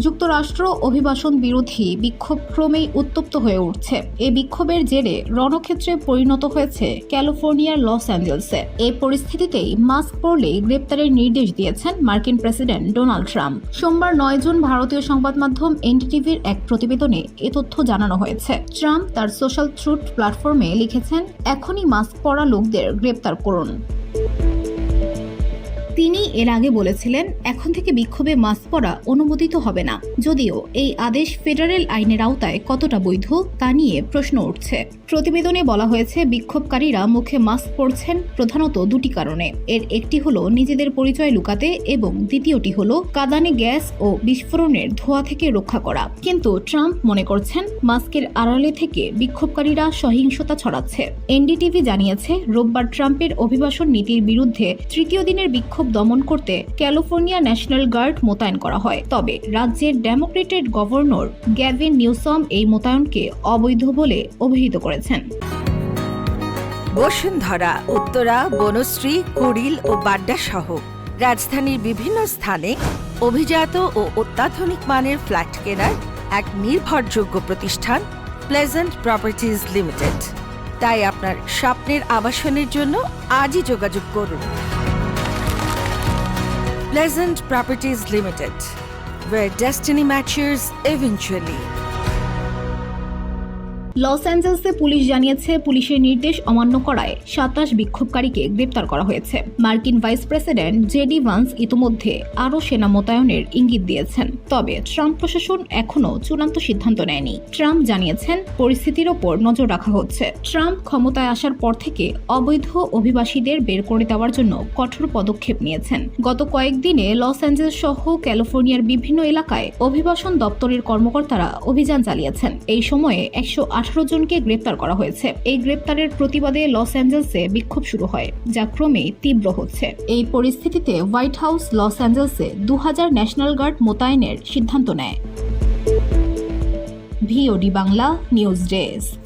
যুক্তরাষ্ট্র অভিবাসন বিরোধী বিক্ষোভ ক্রমেই উত্তপ্ত হয়ে উঠছে। এই বিক্ষোভের জেরে রণক্ষেত্রে পরিণত হয়েছে ক্যালিফোর্নিয়ার লস অ্যাঞ্জেলসে। এই পরিস্থিতিতেই মাস্ক পরলেই গ্রেপ্তারের নির্দেশ দিয়েছেন মার্কিন প্রেসিডেন্ট ডোনাল্ড ট্রাম্প। সোমবার 9 জুন ভারতীয় সংবাদ মাধ্যম এনডিটিভির এক প্রতিবেদনে এ তথ্য জানানো হয়েছে। ট্রাম্প তার সোশ্যাল ট্রুথ প্ল্যাটফর্মে লিখেছেন, এখনই মাস্ক পরা লোকদের গ্রেপ্তার করুন। তিনি এর আগে বলেছিলেন, এখন থেকে বিক্ষোভে মাস্ক পরা অনুমোদিত হবে না। যদিও এই আদেশ ফেডারেল আইনের আওতায় কতটা বৈধ তা নিয়ে প্রশ্ন উঠছে। প্রতিবেদনে বলা হয়েছে, বিক্ষোভকারীরা মুখে মাস্ক পরছেন প্রধানত দুটি কারণে। এর একটি হলো নিজেদের পরিচয় লুকাতে এবং দ্বিতীয়টি হলো কাঁদানে গ্যাস ও বিস্ফোরণের ধোঁয়া থেকে রক্ষা করা। কিন্তু ট্রাম্প মনে করছেন মাস্কের আড়ালে থেকে বিক্ষোভকারীরা সহিংসতা ছড়াচ্ছে। এনডিটিভি জানিয়েছে, রোববার ট্রাম্পের অভিবাসন নীতির বিরুদ্ধে তৃতীয় দিনের বিক্ষোভ দমন করতে ক্যালিফোর্নিয়া ন্যাশনাল গার্ড মোতায়েন করা হয়। তবে রাজ্যের ডেমোক্রেটেড গভর্নর গ্যাভিন নিউসম এই মোতায়েনকে অবৈধ বলে অভিহিত করেছেন। বসুন্ধরা, উত্তরা, বনশ্রী, কুড়িল ও বাড্ডা সহ রাজধানীর বিভিন্ন স্থানে অভিজাত ও অত্যাধুনিক মানের ফ্ল্যাট কেনার এক নির্ভরযোগ্য প্রতিষ্ঠান প্লেজেন্ট প্রপার্টিজ লিমিটেড। তাই আপনার স্বপ্নের আবাসনের জন্য আজই যোগাযোগ করুন। Pleasant Properties Limited, where destiny matches eventually. Los অ্যাঞ্জেলসে পুলিশ জানিয়েছে, পুলিশের নির্দেশ অমান্য করায় 27 বিক্ষোভকারীকে গ্রেপ্তার করা হয়েছে। মার্কিন ভাইস প্রেসিডেন্ট জেডি ভান্স ইতিমধ্যে আরও সেনা মোতায়েনের ইঙ্গিত দিয়েছেন। তবে ট্রাম্প প্রশাসন এখনও চূড়ান্ত সিদ্ধান্ত নেয়নি। ট্রাম্প জানিয়েছেন, পরিস্থিতির ওপর নজর রাখা হচ্ছে। ট্রাম্প ক্ষমতায় আসার পর থেকে অবৈধ অভিবাসীদের বের করে দেওয়ার জন্য কঠোর পদক্ষেপ নিয়েছেন। গত কয়েকদিনে লস অ্যাঞ্জেলস সহ ক্যালিফোর্নিয়ার বিভিন্ন এলাকায় অভিবাসন দপ্তরের কর্মকর্তারা অভিযান চালিয়েছেন। এই সময়ে 118 জনকে গ্রেপ্তার করা হয়েছে। এই গ্রেপ্তারের প্রতিবাদে লস অ্যাঞ্জেলসে বিক্ষোভ শুরু হয়, যা ক্রমে তীব্র হচ্ছে। এই পরিস্থিতিতে হোয়াইট হাউস লস অ্যাঞ্জেলসে 2000 ন্যাশনাল গার্ড মোতায়েনের সিদ্ধান্ত নেয়। VOD Bangla news desk.